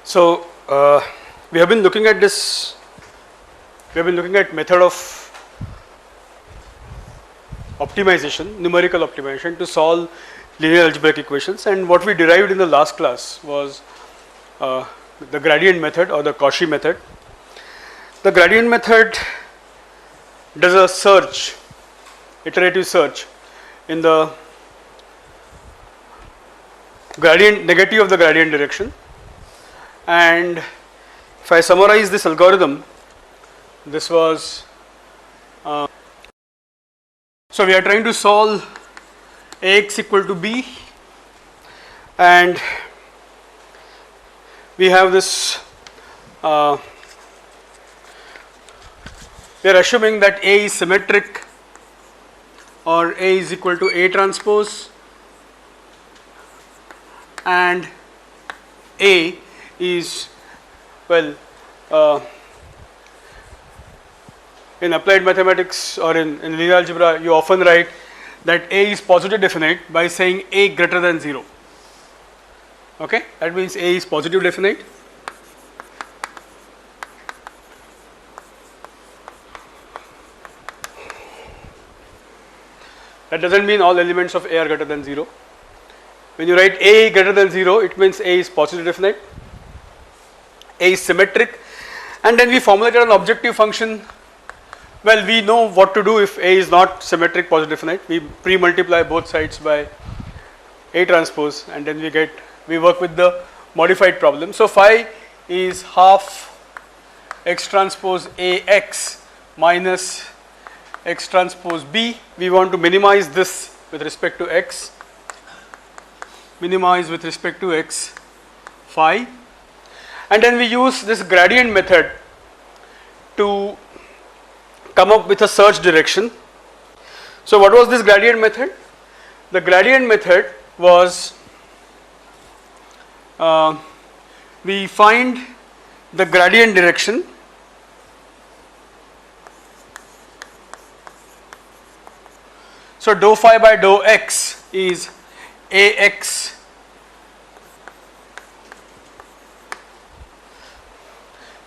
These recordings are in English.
So we have been looking at this. We have been looking at method of optimization, numerical optimization to solve linear algebraic equations. And what we derived in the last class was the gradient method or the Cauchy method. The gradient method does a search, iterative search in the gradient negative of the gradient direction. And if I summarize this algorithm, this was so we are trying to solve Ax equal to b, and we have this we are assuming that A is symmetric, or A is equal to A transpose, and A is, well, in applied mathematics or in linear algebra, you often write that A is positive definite by saying A greater than 0. Okay, that means A is positive definite. That doesn't mean all elements of A are greater than 0. When you write A greater than 0, it means A is positive definite, A is symmetric, and then we formulated an objective function. Well, we know what to do if A is not symmetric, positive definite. We pre-multiply both sides by A transpose, and then we work with the modified problem. So phi is half X transpose Ax minus X transpose B. We want to minimize this with respect to X, minimize with respect to X phi, and then we use this gradient method to come up with a search direction. So what was this gradient method? The gradient method was we find the gradient direction so dou phi by dou x is Ax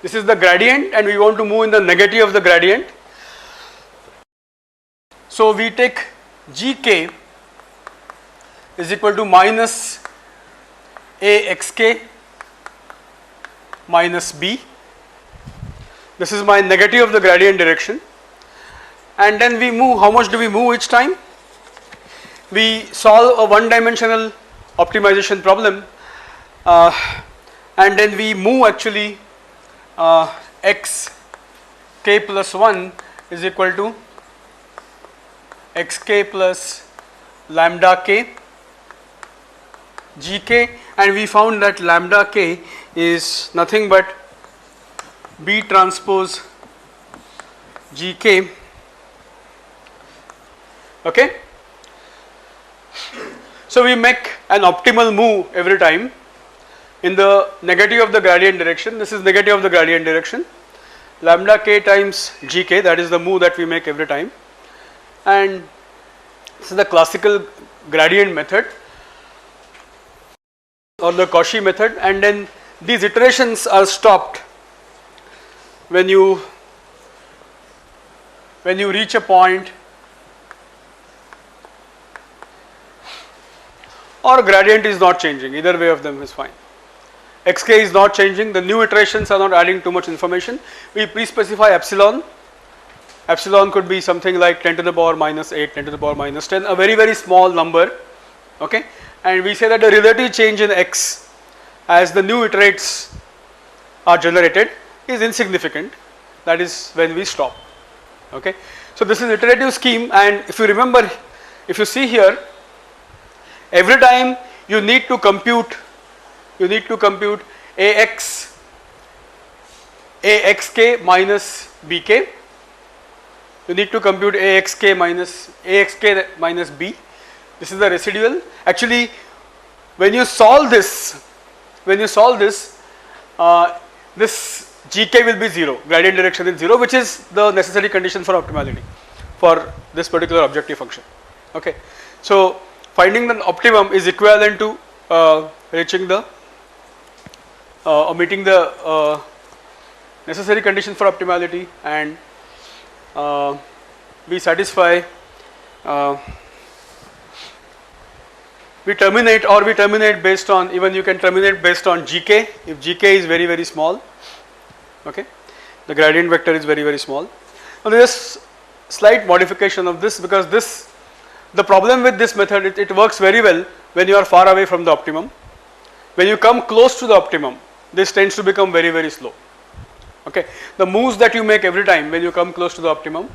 this is the gradient, and we want to move in the negative of the gradient. So we take Gk is equal to minus Axk minus B. This is my negative of the gradient direction, and then we move. How much do we move each time? We solve a one-dimensional optimization problem, and then we move actually x k plus 1 is equal to xk plus lambda k gk, and we found that lambda k is nothing but B transpose gk. Okay. So we make an optimal move every time in the negative of the gradient direction. This is negative of the gradient direction, lambda k times gk, that is the move that we make every time, and this is the classical gradient method or the Cauchy method. And then these iterations are stopped when you reach a point or gradient is not changing. Either way of them is fine. Xk is not changing, the new iterations are not adding too much information. We pre-specify epsilon. Epsilon could be something like 10 to the power minus 8, 10 to the power minus 10, a very, very small number. Okay, and we say that the relative change in x as the new iterates are generated is insignificant. That is when we stop. Okay, so this is iterative scheme, and if you remember, if you see here, every time you need to compute Axk minus Bk. You need to compute Axk minus B. This is the residual. Actually, when you solve this, this Gk will be 0. Gradient direction is 0, which is the necessary condition for optimality for this particular objective function. Okay, so finding the optimum is equivalent to reaching the meeting the necessary condition for optimality, and we satisfy, we terminate based on, even you can terminate based on gk if gk is very very small. Okay, the gradient vector is very very small. Now there is slight modification of this, because this, the problem with this method, it works very well when you are far away from the optimum. When you come close to the optimum, this tends to become very very slow. Okay, the moves that you make every time when you come close to the optimum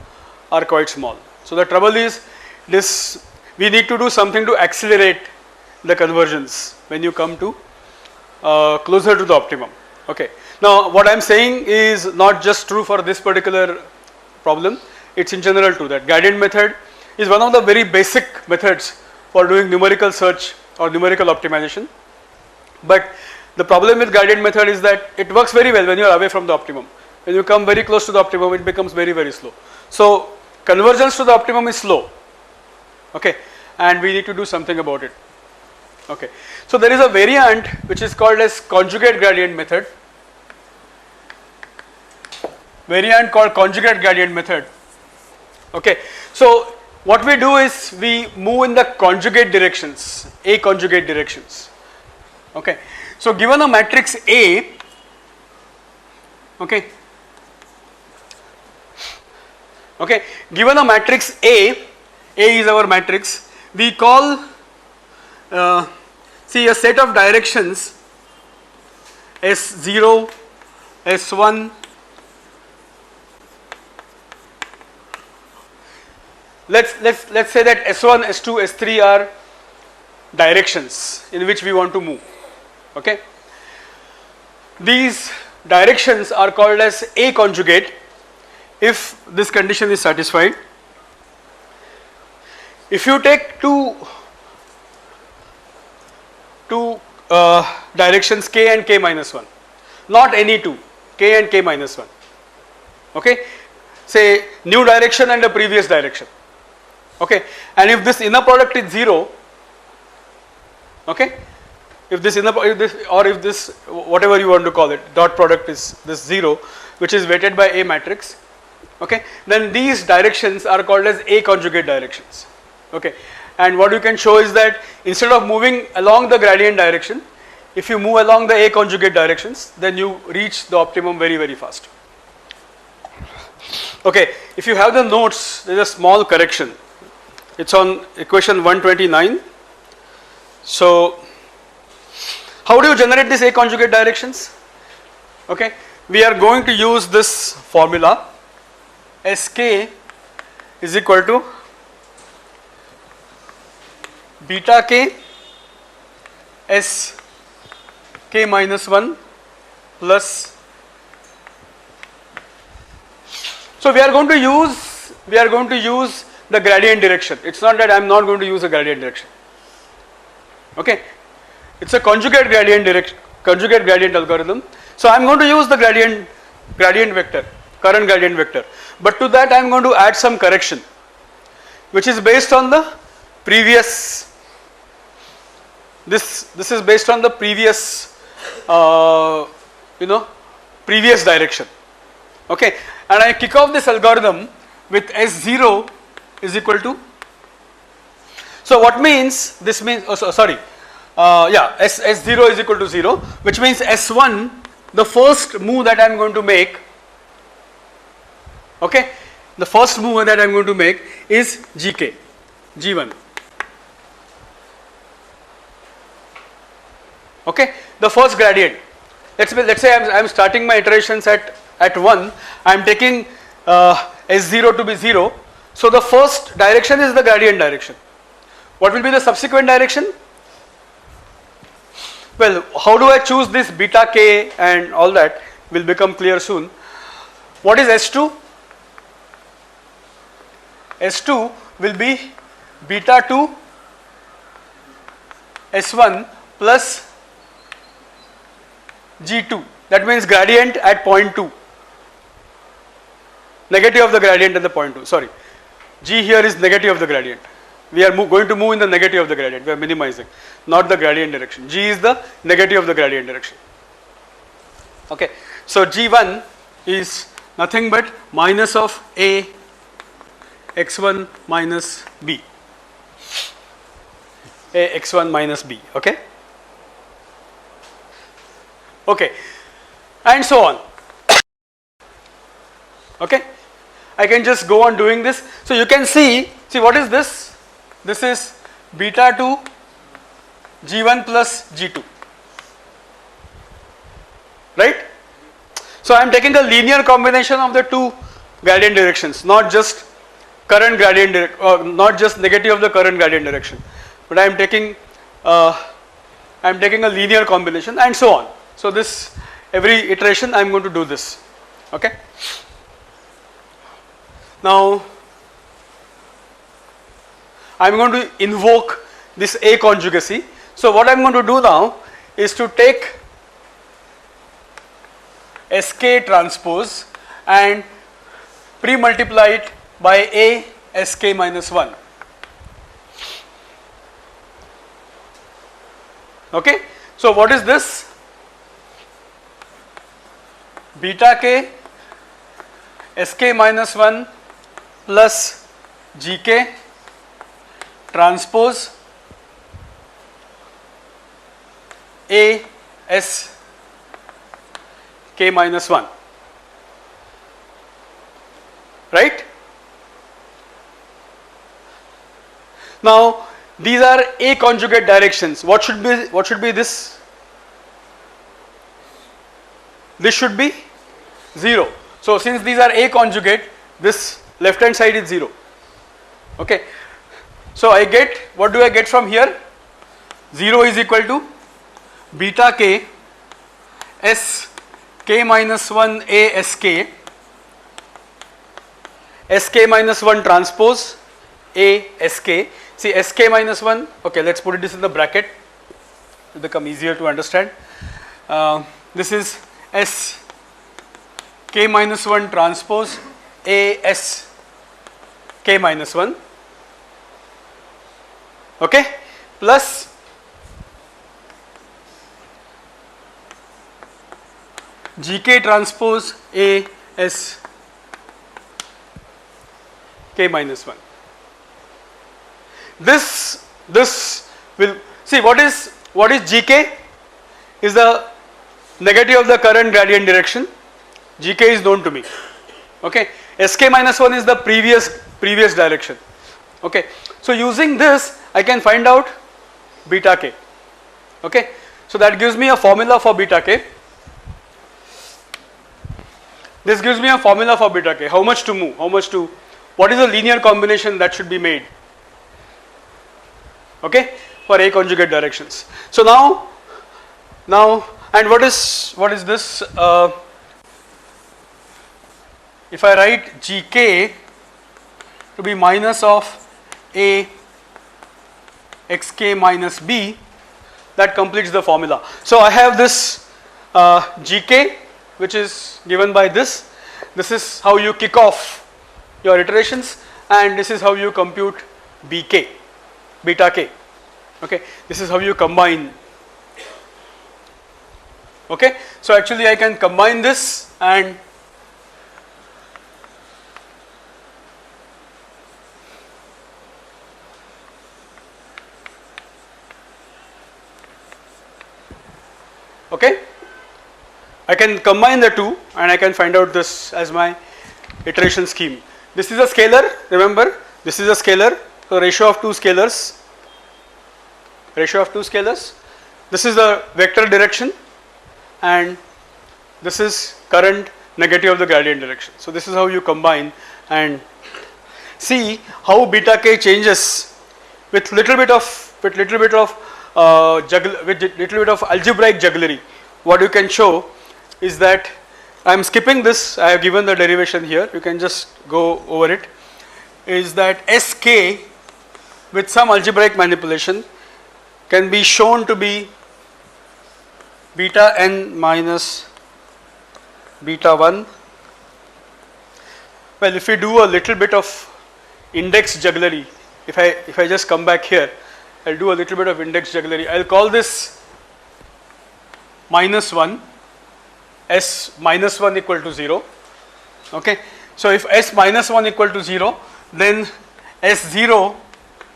are quite small. So the trouble is this, we need to do something to accelerate the convergence when you come to closer to the optimum. Okay, now what I am saying is not just true for this particular problem, it's in general true that gradient method is one of the very basic methods for doing numerical search or numerical optimization. But the problem with gradient method is that it works very well when you are away from the optimum. When you come very close to the optimum, it becomes very very slow. So convergence to the optimum is slow. Okay, and we need to do something about it. Okay, so there is a variant which is called as conjugate gradient method. Variant called conjugate gradient method. Okay, so what we do is we move in the conjugate directions, A conjugate directions. Okay, so given a matrix A, okay, given a matrix A is our matrix, we call see a set of directions S0, S1, let's say that S1, S2, S3 are directions in which we want to move. Okay, these directions are called as A conjugate if this condition is satisfied. If you take two directions k and k minus 1, not any two, k and k minus 1, okay, say new direction and a previous direction, okay, and if this inner product is 0, okay, if this whatever you want to call it, dot product is this 0, which is weighted by A matrix, okay, then these directions are called as A conjugate directions. Okay, and what you can show is that instead of moving along the gradient direction, if you move along the A conjugate directions, then you reach the optimum very very fast. Okay, if you have the notes, there is a small correction. It's on equation 129. So how do you generate these A conjugate directions? Okay, we are going to use this formula, Sk is equal to beta k S k minus 1 plus. So we are going to use the gradient direction. It's not that I am not going to use a gradient direction. Okay, it's a conjugate gradient algorithm. So I am going to use the gradient vector, current gradient vector. But to that I am going to add some correction, which is based on the previous. This is based on the previous, previous direction. Okay, and I kick off this algorithm with S0 is equal to. So what means this means? S0 is equal to 0, which means S1, the first move that I am going to make. Okay, the first move that I am going to make is GK, G1. Okay, the first gradient. Let's say I am starting my iterations at 1. I am taking S0 to be 0. So the first direction is the gradient direction. What will be the subsequent direction? Well, how do I choose this beta k and all that will become clear soon. What is S2? S2 will be beta 2 S1 plus G2, that means gradient at point 2, negative of the gradient at the point 2, sorry, G here is negative of the gradient, we are going to move in the negative of the gradient, we are minimizing, not the gradient direction, G is the negative of the gradient direction. Okay, so G1 is nothing but minus of A x1 minus B, A x1 minus B, okay? Okay, and so on. Okay, I can just go on doing this. So you can see what is this? This is beta 2 G1 plus G2, right? So I am taking a linear combination of the two gradient directions, not just current gradient, not just negative of the current gradient direction, but I am taking a linear combination and so on. So this every iteration I am going to do this. Okay. Now I am going to invoke this A conjugacy. So what I am going to do now is to take Sk transpose and pre-multiply it by A Sk minus 1. Okay. So what is this? Beta k Sk minus 1 plus Gk transpose A S k minus 1, right? Now these are A conjugate directions. What should be this? This should be 0. So since these are A conjugate, this left hand side is 0. Okay. So I get, what do I get from here? 0 is equal to beta k S k minus 1 A Sk, Sk minus 1 transpose A Sk. See Sk minus 1, okay, let's put this in the bracket, it will become easier to understand. This is S k minus 1 transpose A S k minus 1, okay, plus Gk transpose A S k minus 1. This will, see what is Gk? Is the negative of the current gradient direction. Gk is known to me. Okay, Sk minus 1 is the previous direction. Okay, so using this I can find out beta k. Okay, so that gives me a formula for beta k. This gives me a formula for beta k. How much to move? What is the linear combination that should be made? Okay, for A conjugate directions. So now, and what is this? If I write Gk to be minus of A xk minus B, that completes the formula. So I have this Gk, which is given by this. This is how you kick off your iterations, and this is how you compute Bk, beta k. Okay, this is how you combine. Okay, so actually I can combine this and okay, I can combine the two and I can find out this as my iteration scheme. This is a scalar, remember, this is a scalar, so ratio of two scalars. This is the vector direction and this is current negative of the gradient direction. So this is how you combine and see how beta k changes with little bit of algebraic jugglery. What you can show is that I am skipping this, I have given the derivation here, you can just go over it, is that Sk with some algebraic manipulation can be shown to be beta n minus beta 1. Well, if we do a little bit of index jugglery, if I just come back here, I'll do a little bit of index jugglery. I'll call this minus 1 S minus 1 equal to 0. Okay. So if S minus 1 equal to 0, then S0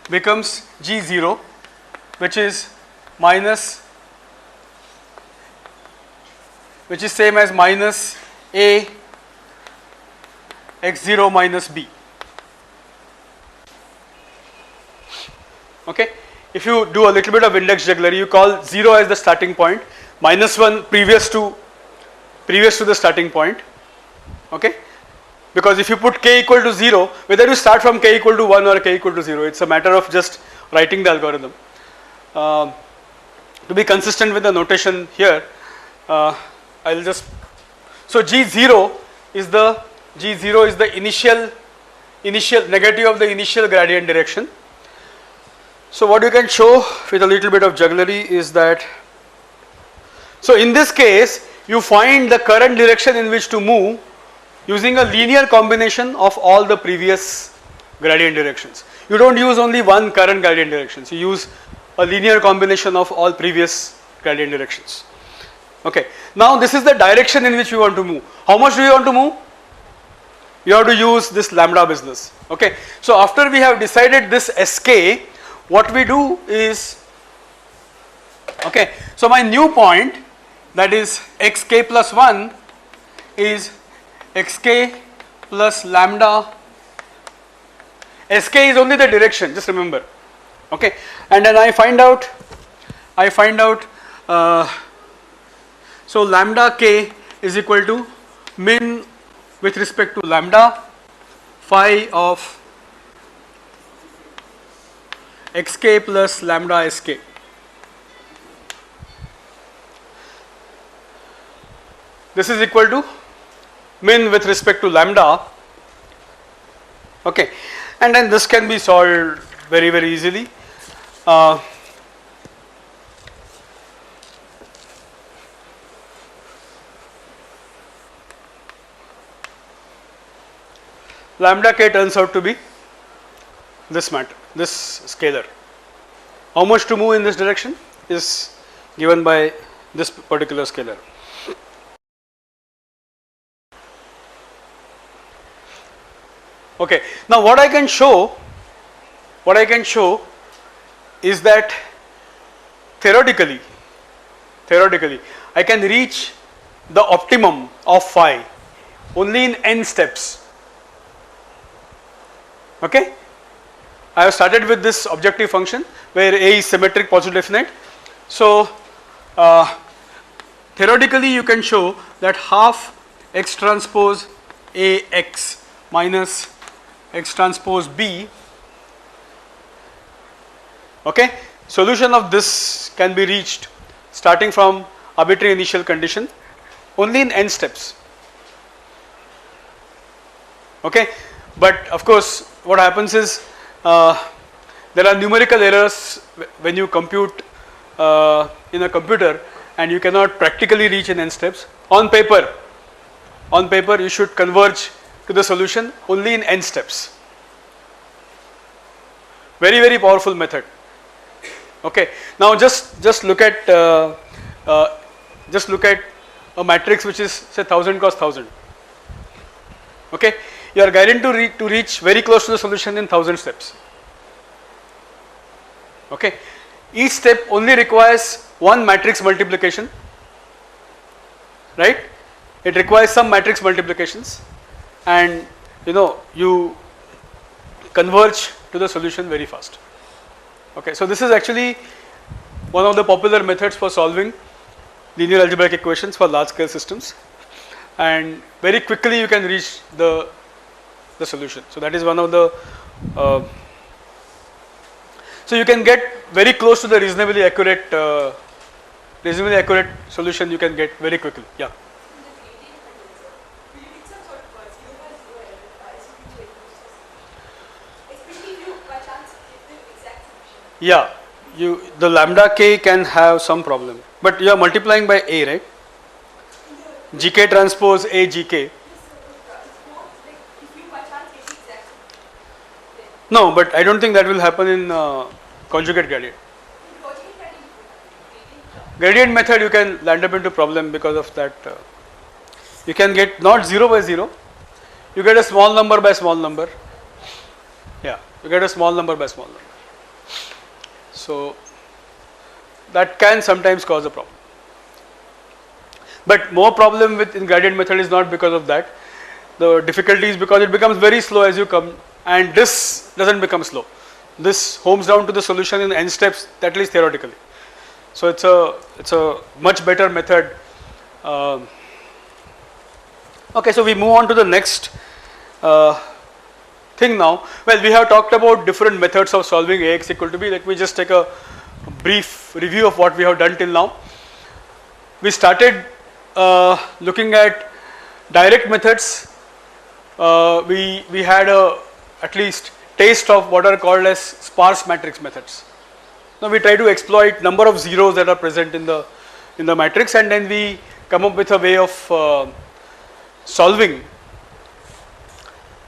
becomes G0, which is same as minus A x0 minus B. Okay. If you do a little bit of index jugglery, you call 0 as the starting point, minus 1 previous to the starting point. Okay. Because if you put k equal to 0, whether you start from k equal to 1 or k equal to 0, it's a matter of just writing the algorithm. To be consistent with the notation here, I'll just, so G0 is the initial negative of the initial gradient direction. So what you can show with a little bit of jugglery is that, so in this case you find the current direction in which to move using a linear combination of all the previous gradient directions. You don't use only one current gradient directions, you use a linear combination of all previous gradient directions. Okay. Now this is the direction in which we want to move. How much do you want to move? You have to use this lambda business. Okay. So after we have decided this Sk, what we do is, okay, so my new point, that is xk plus 1 is xk plus lambda. Sk is only the direction, just remember. Okay. And then I find out so lambda k is equal to min with respect to lambda phi of xk plus lambda sk. This is equal to min with respect to lambda. Okay. And then this can be solved very, very easily. Lambda k turns out to be this scalar. How much to move in this direction is given by this particular scalar. Okay. Now what I can show is that theoretically I can reach the optimum of phi only in n steps. Okay. I have started with this objective function where A is symmetric positive definite. So theoretically you can show that half x transpose Ax minus x transpose B, okay, solution of this can be reached starting from arbitrary initial condition only in n steps. Okay. But of course what happens is there are numerical errors when you compute in a computer, and you cannot practically reach in n steps. On paper you should converge to the solution only in n steps. Very, very powerful method. Okay. Now just look at a matrix which is say 1000 cross 1000. Okay. You are guaranteed to reach very close to the solution in 1000 steps. Okay. Each step only requires one matrix multiplication, right? It requires some matrix multiplications, and you converge to the solution very fast. Okay. So this is actually one of the popular methods for solving linear algebraic equations for large scale systems, and very quickly you can reach the solution. So that is one of the so you can get very close to the reasonably accurate solution you can get very quickly. Yeah. Yeah, the lambda k can have some problem, but you are multiplying by A, right? Gk transpose A Gk. No, but I don't think that will happen in conjugate gradient. Gradient method you can land up into problem because of that. you can get not 0 by 0, you get a small number by small number. Yeah, you get a small number by small number. So that can sometimes cause a problem. But more problem with in gradient method is not because of that. The difficulty is because it becomes very slow as you come, and this doesn't become slow. This homes down to the solution in n steps, at least theoretically. So it's a much better method. Okay, so we move on to the next thing now. Well, we have talked about different methods of solving Ax equal to b. Let me just take a brief review of what we have done till now. We started looking at direct methods. We had at least taste of what are called as sparse matrix methods. Now we try to exploit number of zeros that are present in the matrix, and then we come up with a way of solving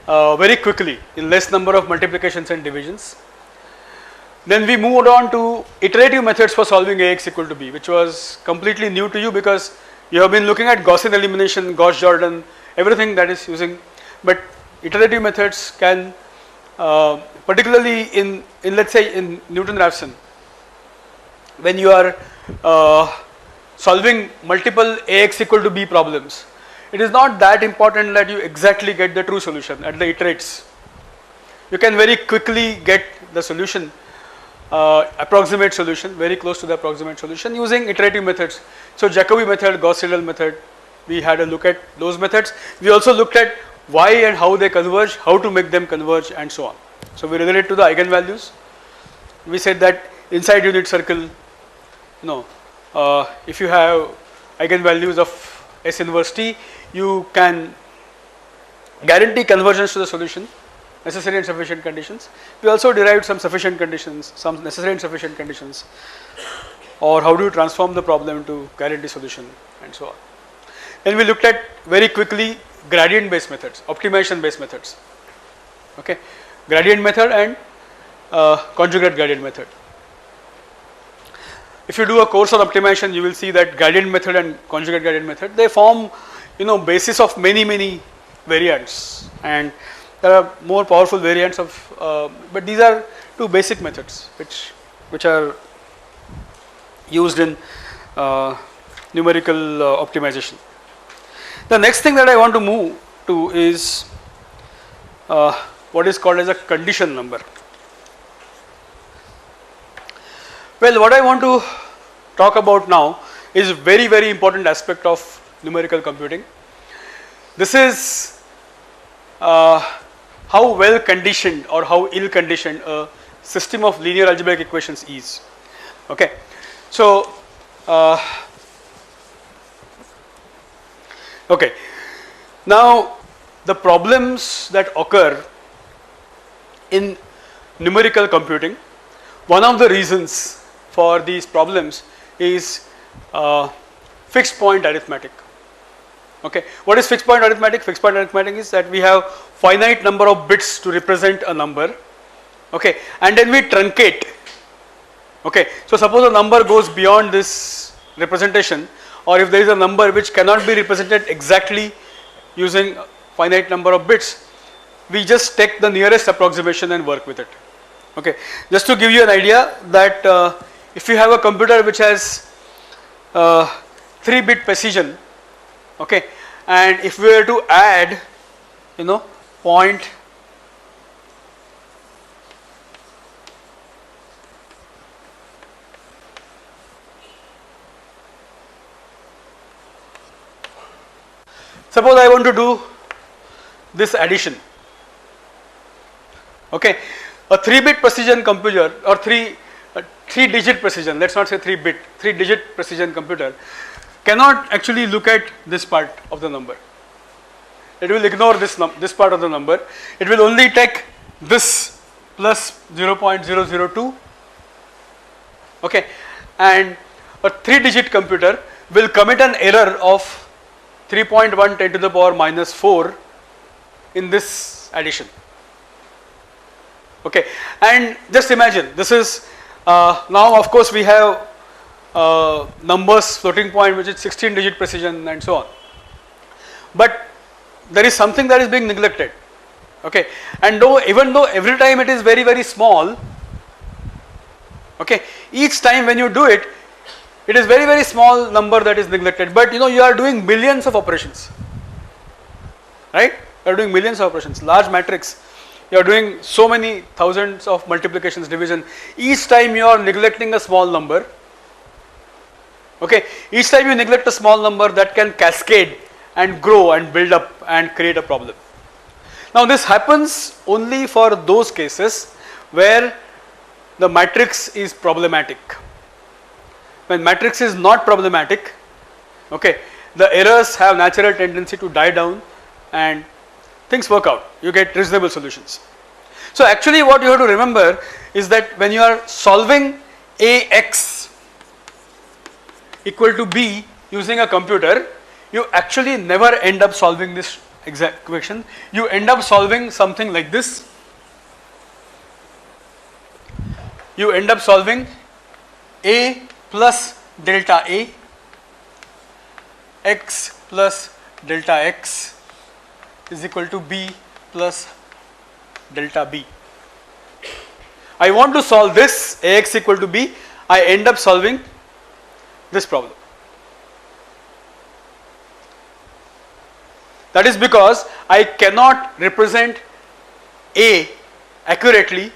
very quickly in less number of multiplications and divisions. Then we moved on to iterative methods for solving Ax equal to b, which was completely new to you because you have been looking at Gaussian elimination, Gauss-Jordan, everything that is using, but iterative methods can particularly in let's say in Newton-Raphson, when you are solving multiple Ax equal to b problems, it is not that important that you exactly get the true solution at the iterates. You can very quickly get the solution, approximate solution, very close to the approximate solution using iterative methods. So Jacobi method, Gauss-Seidel method, we had a look at those methods. We also looked at why and how they converge, how to make them converge, and so on. So we related to the eigenvalues. We said that inside unit circle, if you have eigenvalues of S inverse t, you can guarantee convergence to the solution, necessary and sufficient conditions. We also derived some sufficient conditions, some necessary and sufficient conditions, or how do you transform the problem to guarantee solution, and so on. Then we looked at very quickly gradient based methods, optimization based methods. Okay, gradient method and conjugate gradient method. If you do a course on optimization, you will see that gradient method and conjugate gradient method, they form basis of many variants, and there are more powerful variants of but these are two basic methods which are used in numerical optimization. The next thing that I want to move to is what is called as a condition number. Well, what I want to talk about now is a very important aspect of numerical computing. This is how well conditioned or how ill conditioned a system of linear algebraic equations is. Okay, so okay, now the problems that occur in numerical computing, one of the reasons for these problems is fixed point arithmetic. Okay, what is fixed point arithmetic? Fixed point arithmetic is that we have finite number of bits to represent a number. Okay, and then we truncate. Okay, so suppose a number goes beyond this representation, or if there is a number which cannot be represented exactly using finite number of bits, we just take the nearest approximation and work with it. Okay, just to give you an idea that if you have a computer which has 3-bit precision, okay, and if we were to add point suppose I want to do this addition. Okay, a 3-bit precision computer or 3-digit precision, let's not say 3-bit, 3-digit precision computer cannot actually look at this part of the number. It will ignore this part of the number. It will only take this plus 0.002. Okay, and a 3-digit computer will commit an error of 3.1 10 to the power minus 4 in this addition. Okay, and just imagine this is now of course we have numbers floating point which is 16-digit precision and so on. but there is something that is being neglected. Okay, and even though every time it is very, very small, okay, each time when you do it, it is very, very small number that is neglected, but you are doing millions of operations, right? You are doing millions of operations, large matrix, you are doing so many thousands of multiplications, division. Each time you are neglecting a small number, okay, each time you neglect a small number, that can cascade and grow and build up and create a problem. Now this happens only for those cases where the matrix is problematic. When matrix is not problematic, okay, the errors have natural tendency to die down and things work out. You get reasonable solutions. So actually what you have to remember is that when you are solving AX equal to B using a computer, you actually never end up solving this exact equation. You end up solving something like this. You end up solving A plus delta A, X plus delta X is equal to B plus delta B. I want to solve this AX equal to B, I end up solving this problem. That is because I cannot represent A accurately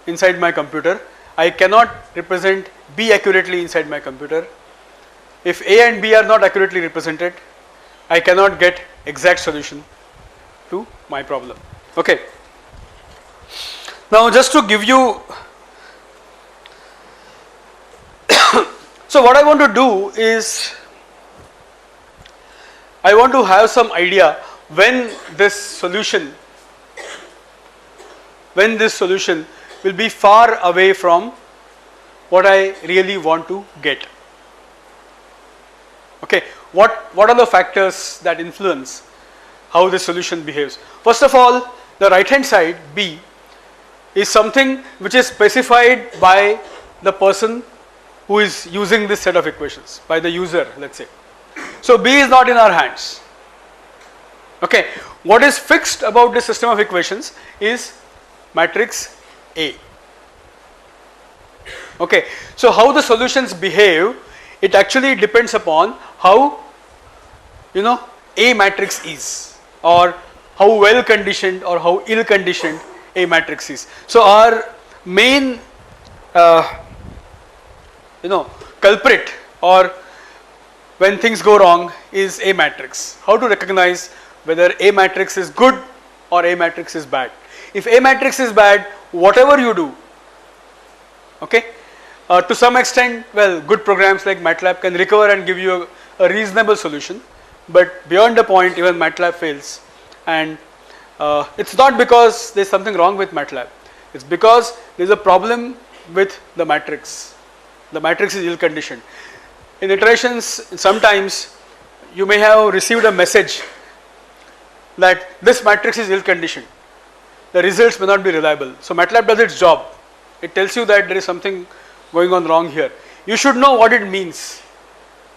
inside my computer. I cannot represent B accurately inside my computer. If A and B are not accurately represented, I cannot get exact solution to my problem. Okay. Now just to give you so what I want to do is I want to have some idea when this solution will be far away from what I really want to get. Okay, what are the factors that influence how the solution behaves? First of all, the right hand side B is something which is specified by the person who is using this set of equations, by the user, let's say. So B is not in our hands. Okay, what is fixed about this system of equations is matrix A. Okay, so how the solutions behave, it actually depends upon how A matrix is, or how well conditioned or how ill conditioned A matrix is. So our main culprit, or when things go wrong, is A matrix. How to recognize whether A matrix is good or A matrix is bad? If A matrix is bad, whatever you do, okay, to some extent, well, good programs like MATLAB can recover and give you a reasonable solution, but beyond the point, even MATLAB fails. And it's not because there's something wrong with MATLAB, it's because there's a problem with the matrix. The matrix is ill conditioned. In iterations, sometimes you may have received a message that this matrix is ill conditioned. The results may not be reliable. So MATLAB does its job. It tells you that there is something going on wrong here. You should know what it means.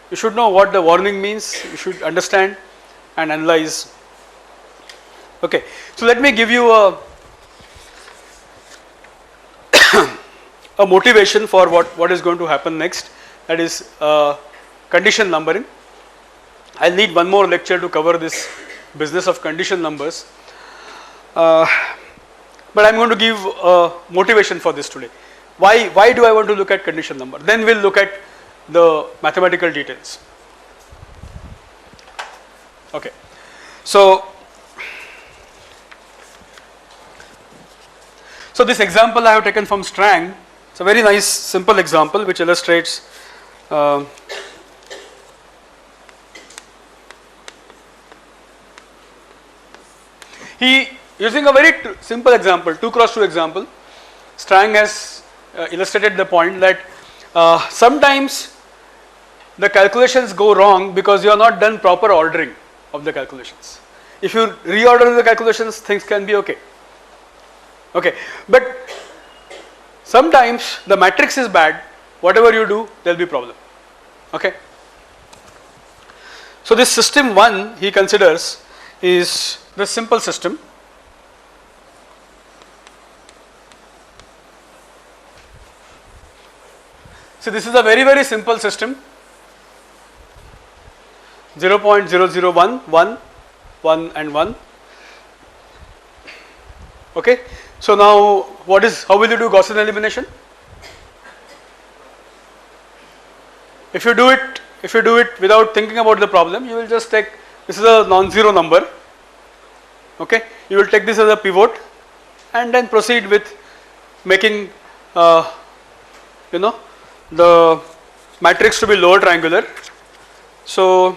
You should know what the warning means. You should understand and analyze. Okay, so let me give you a a motivation for what is going to happen next. That is condition numbering. I'll need one more lecture to cover this business of condition numbers. But I'm going to give a motivation for this today. Why do I want to look at condition number? Then we'll look at the mathematical details. Okay, so this example I have taken from Strang. It's a very nice simple example which illustrates using a very simple example, 2 cross 2 example, Strang has illustrated the point that sometimes the calculations go wrong because you have not done proper ordering of the calculations. If you reorder the calculations, things can be okay. Okay, but sometimes the matrix is bad, whatever you do, there will be problem. Okay. So this system 1 he considers is the simple system. So this is a very simple system. 0.001, 1, 1 and 1. Okay. So now how will you do Gaussian elimination? If you do it without thinking about the problem, you will just take, this is a non-zero number. Okay. You will take this as a pivot and then proceed with making the matrix to be lower triangular. So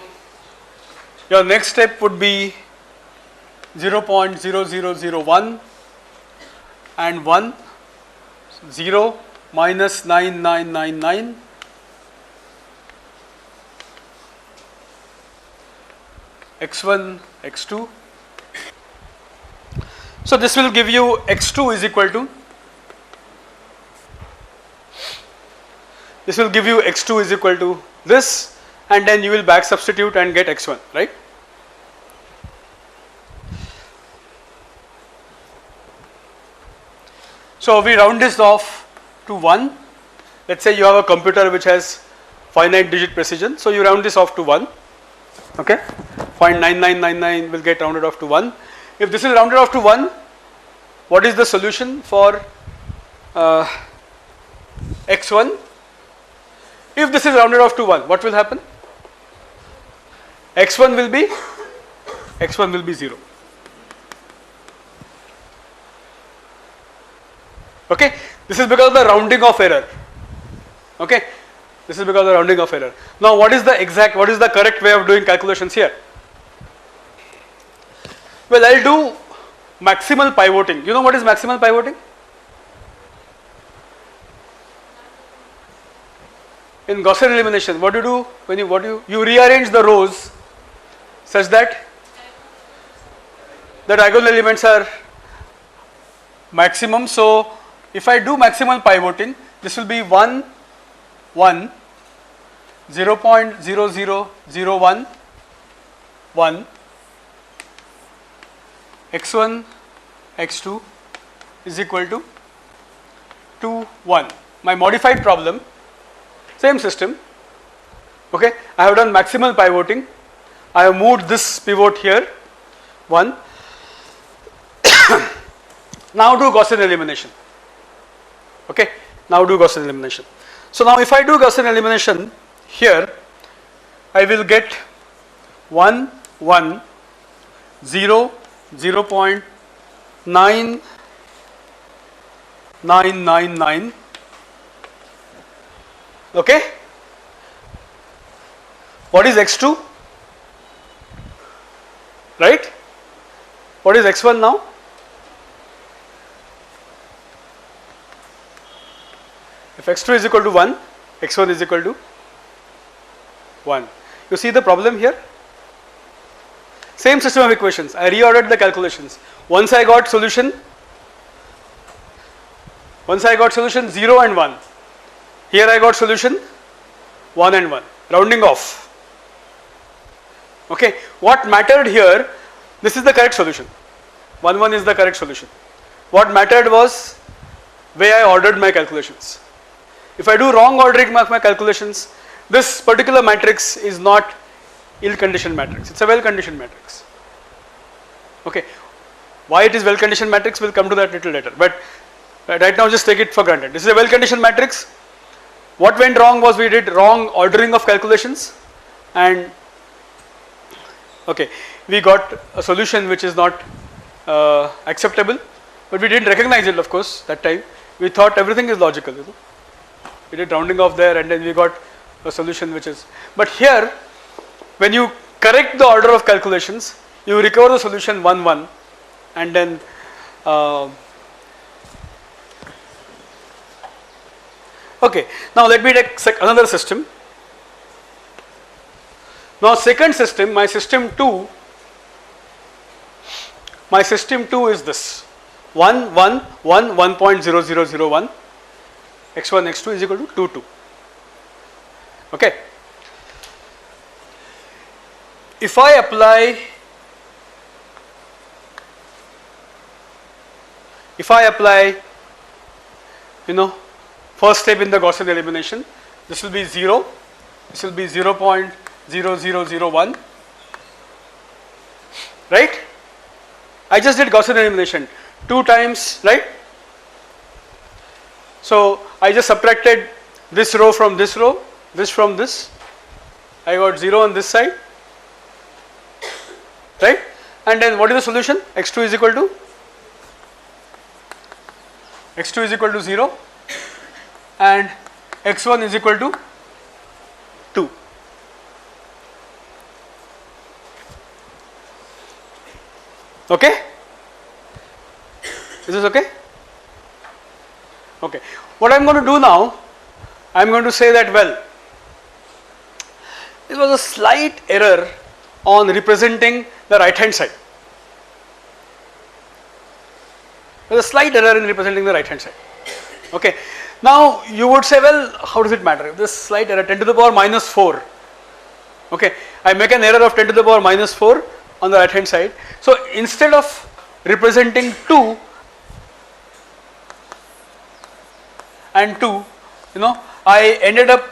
your next step would be 0.0001 and 1, 0 minus 9999, x1, x2. So this will give you x2 is equal to, this, and then you will back substitute and get x1, right? So we round this off to 1. Let's say you have a computer which has finite digit precision, so you round this off to 1. Okay, 0.9999 will get rounded off to 1. If this is rounded off to 1, what is the solution for x1? If this is rounded off to 1, what will happen? x1 will be 0. Okay, this is because of the rounding off error. Okay, this is because of the rounding off error. Now what is the correct way of doing calculations here? Well, I'll do maximal pivoting. You know what is maximal pivoting? In Gaussian elimination, what do you do when you rearrange the rows such that the diagonal elements are maximum. So if I do maximal pivoting, this will be 1, 1, 0.0001, 1, x1, x2 is equal to 2, 1. My modified problem, same system. Okay, I have done maximal pivoting. I have moved this pivot here, 1. Now do Gaussian elimination. Okay, now do Gaussian elimination. So now if I do Gaussian elimination here, I will get 1, 1, 0, 0.9999. Okay, what is x2? Right? What is x1 now? If x2 is equal to 1, x1 is equal to 1. You see the problem here? Same system of equations. I reordered the calculations. Once I got solution 0 and 1. Here I got solution 1 and 1. Rounding off. Okay. What mattered here, this is the correct solution. 1, 1 is the correct solution. What mattered was way I ordered my calculations. If I do wrong ordering of my calculations, this particular matrix is not ill-conditioned matrix. It's a well-conditioned matrix. Okay. Why it is well-conditioned matrix, we'll come to that little later. But right now just take it for granted. This is a well-conditioned matrix. What went wrong was we did wrong ordering of calculations, and okay, we got a solution which is not acceptable, but we didn't recognize it, of course, that time. We thought everything is logical. We did rounding off there and then we got a solution which is, but here when you correct the order of calculations, you recover the solution 1, 1 and then okay. Now let me take another system. Now second system, my system 2 is this 1, 1, 1, 1.0001, x1, x2 is equal to 2, 2. Okay. if I apply first step in the Gaussian elimination, this will be 0, this will be 0.0001, right? I just did Gaussian elimination 2 times, right? So I just subtracted this row from this row, this from this, I got 0 on this side, right? And then what is the solution? x2 is equal to 0 and x1 is equal to 2. Okay? Is this okay? Okay. What I am going to do now, I am going to say that, well, there was a slight error on representing the right hand side. There is a slight error in representing the right hand side. Okay. Now you would say, well, how does it matter? If this slight error 10 to the power minus 4, okay, I make an error of 10 to the power minus 4 on the right hand side. So instead of representing 2 and 2, I ended up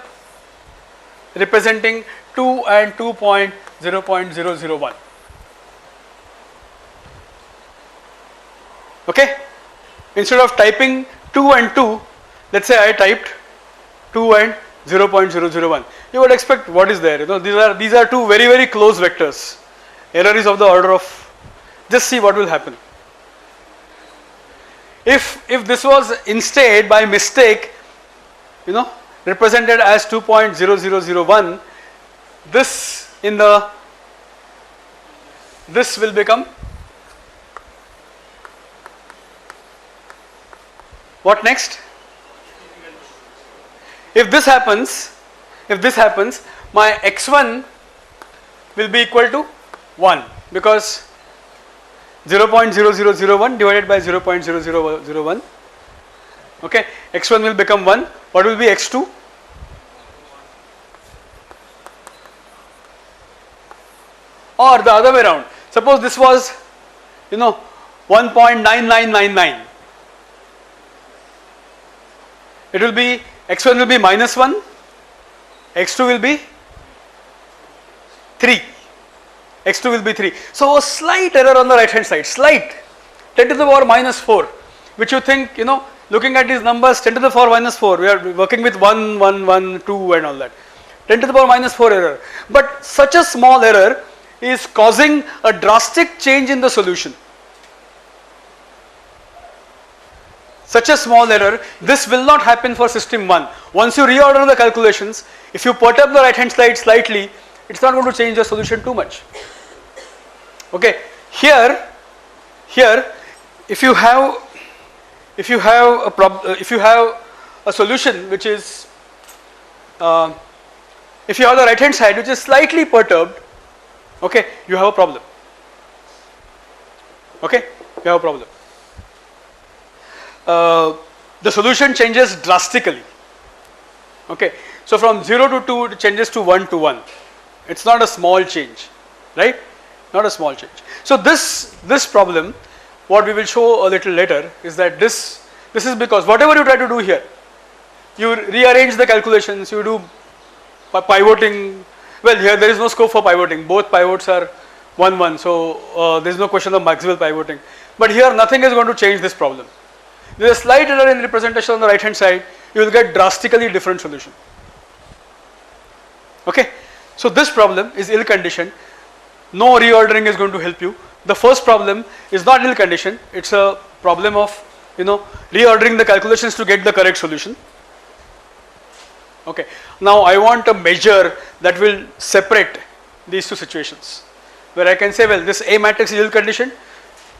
representing 2 and 2.0.001. Okay, instead of typing 2 and 2, let's say I typed 2 and 0.001. You would expect what is there? These are two very, very close vectors. Error is of the order of. Just see what will happen. If this was instead by mistake, represented as 2.0001, this will become what next? If this happens, my x1 will be equal to 1 because 0.0001 divided by 0.0001. Okay, x1 will become 1. What will be x2? Or the other way around. Suppose this was, 1.9999. It will be, x1 will be minus 1, x2 will be 3. x2 will be 3. So a slight error on the right hand side, slight, 10 to the power minus 4, which you think, looking at these numbers, 10 to the power minus 4, we are working with 1, 1, 1, 2 and all that. 10 to the power minus 4 error. But such a small error is causing a drastic change in the solution. Such a small error, this will not happen for system 1. Once you reorder the calculations, if you perturb the right hand side slightly, it's not going to change the solution too much. Okay, here, if you have a solution which is, if you have the right hand side which is slightly perturbed, okay, you have a problem. Okay, you have a problem. The solution changes drastically. Okay, so from 0 to 2 it changes to 1 to 1. It's not a small change, right? Not a small change. So this problem, what we will show a little later, is that this is because whatever you try to do here, you rearrange the calculations, you do pivoting. Well, here there is no scope for pivoting. Both pivots are 1, 1. So there is no question of Maxwell pivoting. But here nothing is going to change this problem. There is a slight error in representation on the right hand side. You will get drastically different solution. Okay. So this problem is ill conditioned. No reordering is going to help you. The first problem is not ill conditioned. It's a problem of reordering the calculations to get the correct solution. Okay. Now I want a measure that will separate these two situations, where I can say, well, this A matrix is ill conditioned.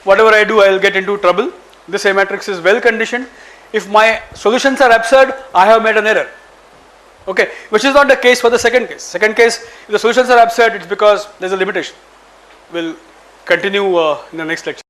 Whatever I do, I will get into trouble. This A matrix is well conditioned. If my solutions are absurd, I have made an error. Okay, which is not the case for the second case. Second case, if the solutions are absurd, it's because there is a limitation. We'll continue in the next lecture.